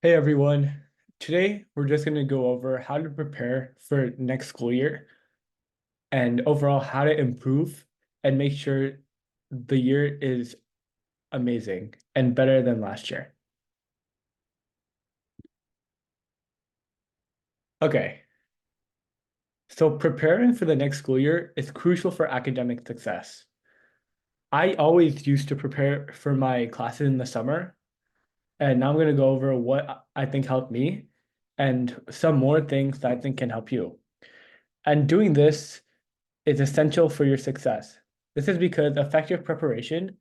Hey everyone. Today we're just going to go over how to prepare for next school year and overall how to improve and make sure the year is amazing and better than last year. Okay, so preparing for the next school year is crucial for academic success. I always used to prepare for my classes in the summer, and now I'm going to go over what I think helped me and some more things that I think can help you. And doing this is essential for your success. This is because effective preparation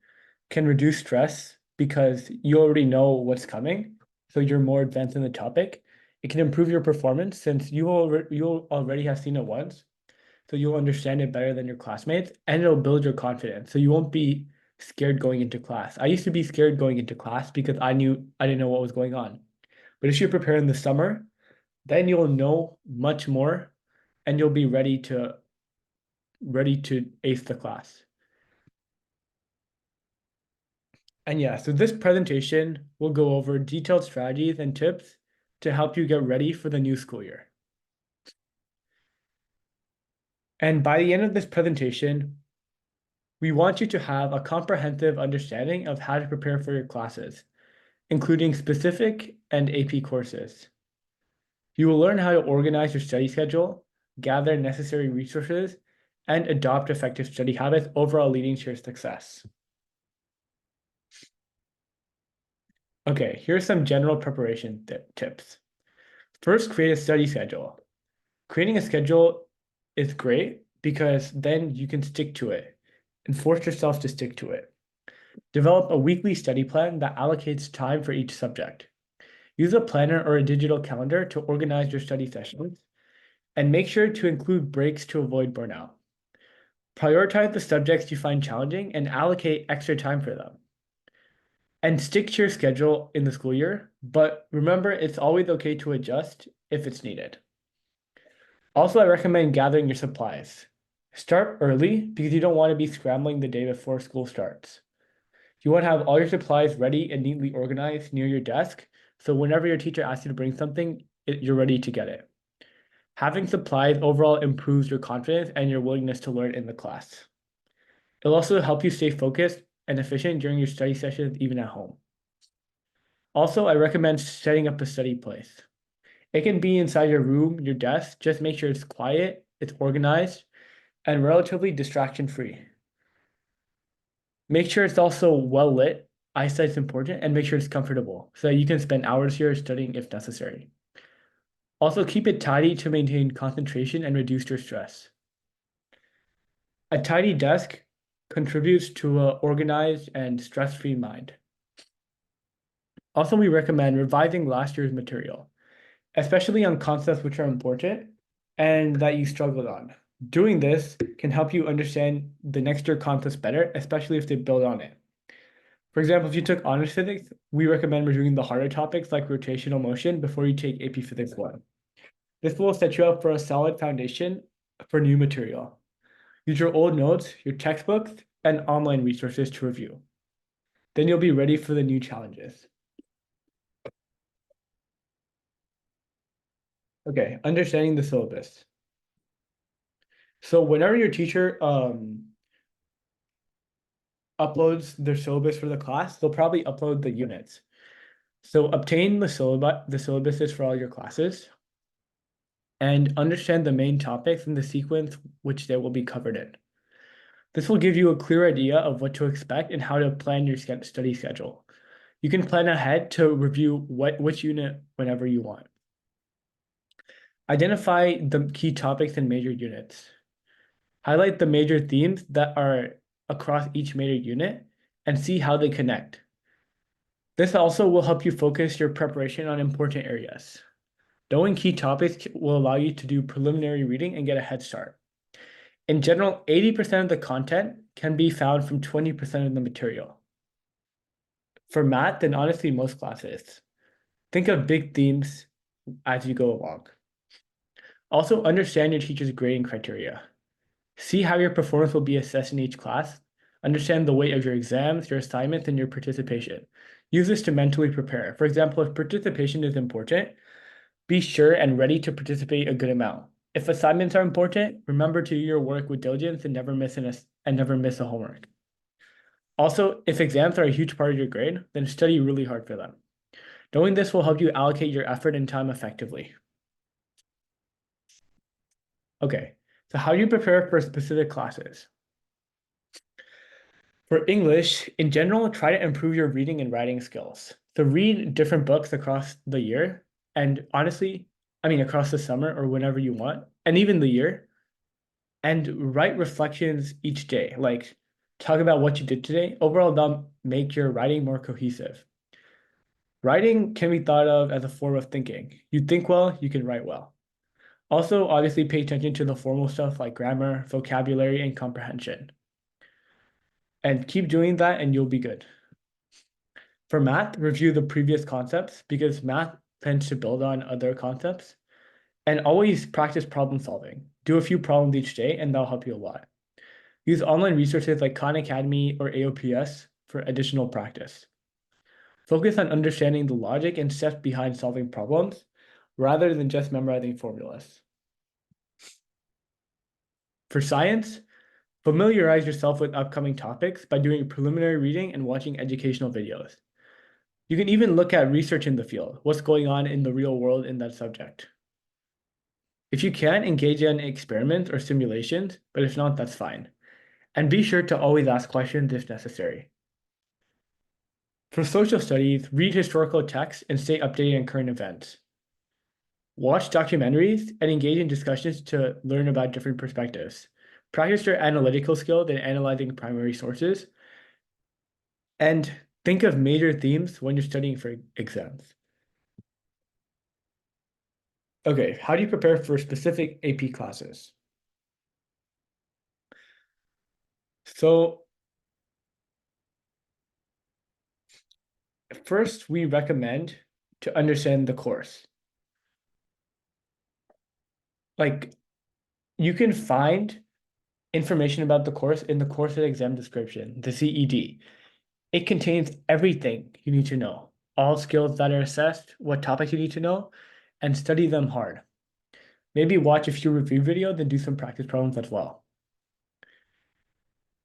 can reduce stress because you already know what's coming, so you're more advanced in the topic. It can improve your performance since you'll already have seen it once, so you'll understand it better than your classmates, and it'll build your confidence, so you won't be scared going into class. I used to be scared going into class because I didn't know what was going on. But if you prepare in the summer, then you'll know much more and you'll be ready to ace the class. And yeah, so this presentation will go over detailed strategies and tips to help you get ready for the new school year. And by the end of this presentation, we want you to have a comprehensive understanding of how to prepare for your classes, including specific and AP courses. You will learn how to organize your study schedule, gather necessary resources, and adopt effective study habits, overall leading to your success. Okay, here's some general preparation tips. First, create a study schedule. Creating a schedule is great because then you can stick to it and force yourself to stick to it. Develop a weekly study plan that allocates time for each subject. Use a planner or a digital calendar to organize your study sessions and make sure to include breaks to avoid burnout. Prioritize the subjects you find challenging and allocate extra time for them. And stick to your schedule in the school year, but remember it's always okay to adjust if it's needed. Also, I recommend gathering your supplies. Start early because you don't want to be scrambling the day before school starts. You want to have all your supplies ready and neatly organized near your desk, so whenever your teacher asks you to bring something, you're ready to get it. Having supplies overall improves your confidence and your willingness to learn in the class. It'll also help you stay focused and efficient during your study sessions, even at home. Also, I recommend setting up a study place. It can be inside your room, your desk. Just make sure it's quiet, it's organized, and relatively distraction-free. Make sure it's also well lit. Eyesight's important, and make sure it's comfortable so that you can spend hours here studying if necessary. Also, keep it tidy to maintain concentration and reduce your stress. A tidy desk contributes to an organized and stress-free mind. Also, we recommend revising last year's material, especially on concepts which are important and that you struggled on. Doing this can help you understand the next year concepts better, especially if they build on it. For example, if you took honors physics, we recommend reviewing the harder topics like rotational motion before you take AP Physics 1. This will set you up for a solid foundation for new material. Use your old notes, your textbooks, and online resources to review. Then you'll be ready for the new challenges. Okay, understanding the syllabus. So whenever your teacher uploads their syllabus for the class, they'll probably upload the units. So obtain the syllabuses for all your classes and understand the main topics and the sequence which they will be covered in. This will give you a clear idea of what to expect and how to plan your study schedule. You can plan ahead to review which unit whenever you want. Identify the key topics in major units. Highlight the major themes that are across each major unit and see how they connect. This also will help you focus your preparation on important areas. Knowing key topics will allow you to do preliminary reading and get a head start. In general, 80% of the content can be found from 20% of the material. For math, and honestly most classes, think of big themes as you go along. Also, understand your teacher's grading criteria. See how your performance will be assessed in each class. Understand the weight of your exams, your assignments, and your participation. Use this to mentally prepare. For example, if participation is important, be sure and ready to participate a good amount. If assignments are important, remember to do your work with diligence and never miss a homework. Also, if exams are a huge part of your grade, then study really hard for them. Knowing this will help you allocate your effort and time effectively. Okay, so how do you prepare for specific classes? For English, in general, try to improve your reading and writing skills. So read different books across the year, and honestly, across the summer or whenever you want, and even the year, and write reflections each day. Like talk about what you did today. Overall, that'll make your writing more cohesive. Writing can be thought of as a form of thinking. You think well, you can write well. Also, obviously, pay attention to the formal stuff like grammar, vocabulary, and comprehension. And keep doing that, and you'll be good. For math, review the previous concepts because math tends to build on other concepts. And always practice problem solving. Do a few problems each day, and that'll help you a lot. Use online resources like Khan Academy or AOPS for additional practice. Focus on understanding the logic and steps behind solving problems rather than just memorizing formulas. For science, familiarize yourself with upcoming topics by doing preliminary reading and watching educational videos. You can even look at research in the field, what's going on in the real world in that subject. If you can, engage in experiments or simulations, but if not, that's fine. And be sure to always ask questions if necessary. For social studies, read historical texts and stay updated on current events. Watch documentaries and engage in discussions to learn about different perspectives. Practice your analytical skills in analyzing primary sources. And think of major themes when you're studying for exams. Okay, how do you prepare for specific AP classes? So first, we recommend to understand the course. Like you can find information about the course in the course exam description, the CED. It contains everything you need to know, all skills that are assessed, what topics you need to know, and study them hard. Maybe watch a few review videos and do some practice problems as well.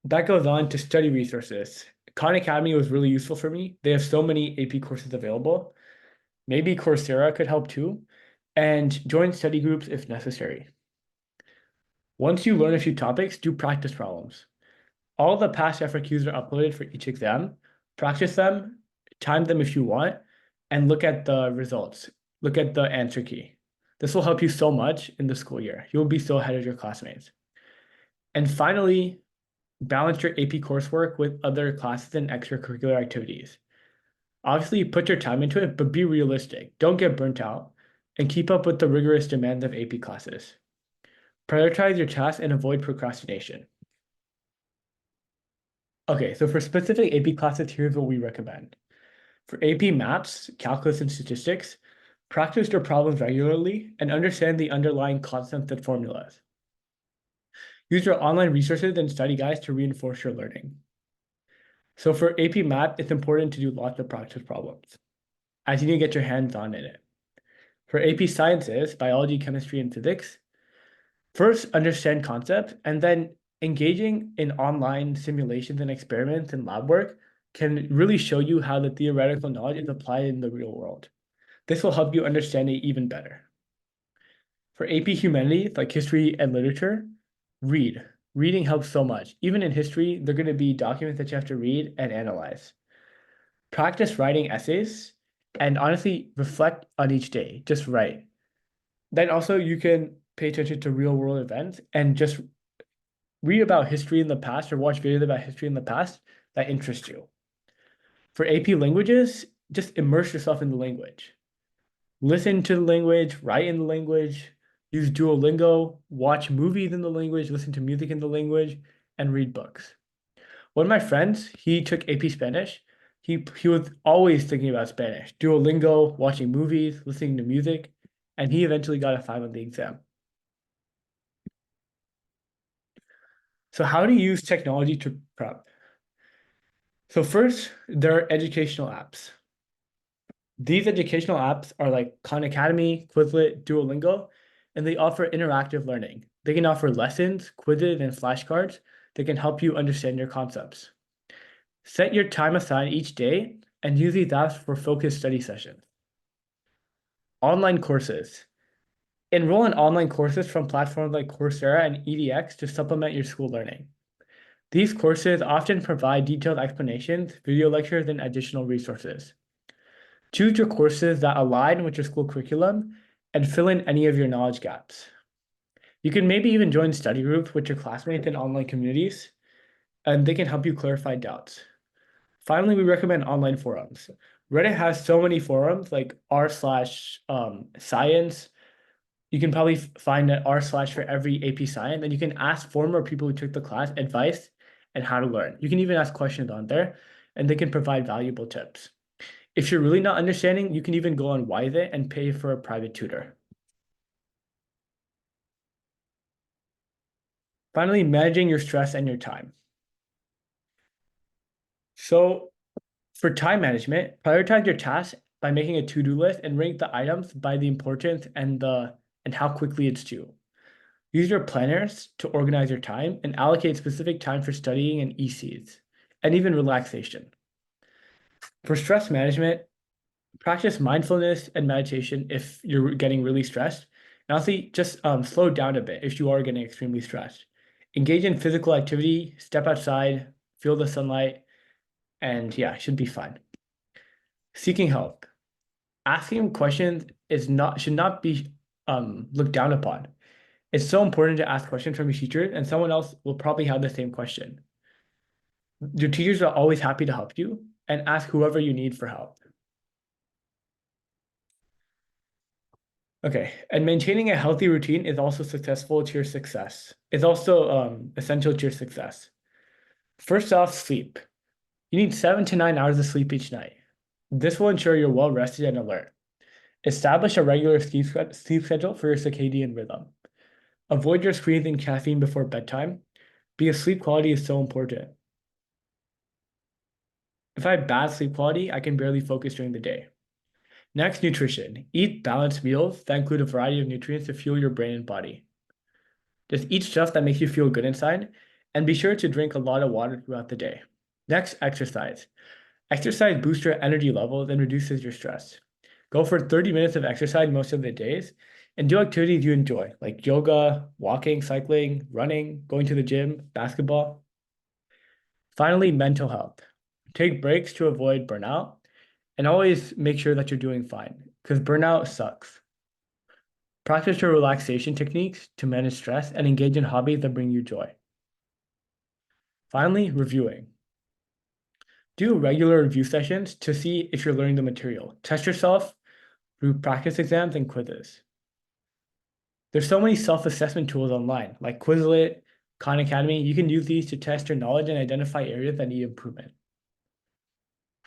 That goes on to study resources. Khan Academy was really useful for me. They have so many AP courses available. Maybe Coursera could help too. And join study groups if necessary. Once you learn a few topics, do practice problems. All the past FAQs are uploaded for each exam. Practice them, time them if you want, and look at the results. Look at the answer key. This will help you so much in the school year. You'll be so ahead of your classmates. And finally, balance your AP coursework with other classes and extracurricular activities. Obviously, put your time into it, but be realistic. Don't get burnt out, and keep up with the rigorous demands of AP classes. Prioritize your tasks and avoid procrastination. Okay, so for specific AP classes, here's what we recommend. For AP Maths, Calculus, and Statistics, practice your problems regularly and understand the underlying concepts and formulas. Use your online resources and study guides to reinforce your learning. So for AP Math, it's important to do lots of practice problems, as you need to get your hands on in it. For AP Sciences, Biology, Chemistry, and Physics, first understand concepts, and then engaging in online simulations and experiments and lab work can really show you how the theoretical knowledge is applied in the real world. This will help you understand it even better. For AP Humanities, like history and literature, read. Reading helps so much. Even in history, they're going to be documents that you have to read and analyze. Practice writing essays and honestly reflect on each day. Just write. Then also you can pay attention to real world events and just read about history in the past or watch videos about history in the past that interest you. For AP languages, just immerse yourself in the language. Listen to the language, write in the language, use Duolingo, watch movies in the language, listen to music in the language, and read books. One of my friends, he took AP Spanish. He was always thinking about Spanish, Duolingo, watching movies, listening to music, and he eventually got a 5 on the exam. So how to use technology to prep? So first, there are educational apps. These educational apps are like Khan Academy, Quizlet, Duolingo, and they offer interactive learning. They can offer lessons, quizzes, and flashcards that can help you understand your concepts. Set your time aside each day and use these apps for focused study sessions. Online courses. Enroll in online courses from platforms like Coursera and edX to supplement your school learning. These courses often provide detailed explanations, video lectures, and additional resources. Choose your courses that align with your school curriculum and fill in any of your knowledge gaps. You can maybe even join study groups with your classmates in online communities, and they can help you clarify doubts. Finally, we recommend online forums. Reddit has so many forums like r/science. You can probably find an r/ for every AP Science, and you can ask former people who took the class advice and how to learn. You can even ask questions on there, and they can provide valuable tips. If you're really not understanding, you can even go on Whysit and pay for a private tutor. Finally, managing your stress and your time. So for time management, prioritize your tasks by making a to-do list and rank the items by the importance and how quickly it's due. Use your planners to organize your time and allocate specific time for studying and ECs, and even relaxation. For stress management, practice mindfulness and meditation if you're getting really stressed. And honestly, just slow down a bit if you are getting extremely stressed. Engage in physical activity, step outside, feel the sunlight, and yeah, should be fine. Seeking help. Asking questions should not be looked down upon. It's so important to ask questions from your teacher, and someone else will probably have the same question. Your teachers are always happy to help you, and ask whoever you need for help. Okay, and maintaining a healthy routine is also successful to your success. It's also essential to your success. First off, sleep. You need 7 to 9 hours of sleep each night. This will ensure you're well rested and alert. Establish a regular sleep schedule for your circadian rhythm. Avoid your screens and caffeine before bedtime because sleep quality is so important. If I have bad sleep quality, I can barely focus during the day. Next, nutrition. Eat balanced meals that include a variety of nutrients to fuel your brain and body. Just eat stuff that makes you feel good inside, and be sure to drink a lot of water throughout the day. Next, exercise. Exercise boosts your energy levels and reduces your stress. Go for 30 minutes of exercise most of the days, and do activities you enjoy, like yoga, walking, cycling, running, going to the gym, basketball. Finally, mental health. Take breaks to avoid burnout, and always make sure that you're doing fine, because burnout sucks. Practice your relaxation techniques to manage stress and engage in hobbies that bring you joy. Finally, reviewing. Do regular review sessions to see if you're learning the material. Test yourself through practice exams and quizzes. There's so many self-assessment tools online, like Quizlet, Khan Academy. You can use these to test your knowledge and identify areas that need improvement.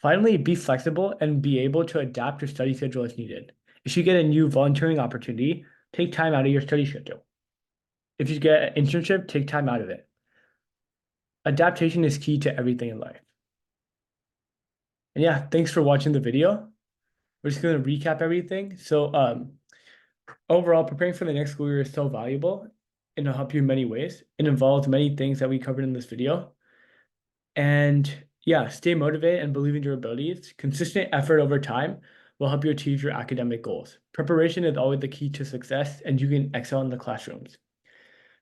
Finally, be flexible and be able to adapt your study schedule as needed. If you get a new volunteering opportunity, take time out of your study schedule. If you get an internship, take time out of it. Adaptation is key to everything in life. And yeah, thanks for watching the video. We're just going to recap everything. So overall, preparing for the next school year is so valuable and it'll help you in many ways. It involves many things that we covered in this video. And yeah, stay motivated and believe in your abilities. Consistent effort over time will help you achieve your academic goals. Preparation is always the key to success, and you can excel in the classrooms.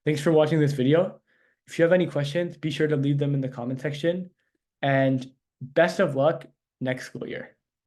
Thanks for watching this video. If you have any questions, be sure to leave them in the comment section. And best of luck next school year.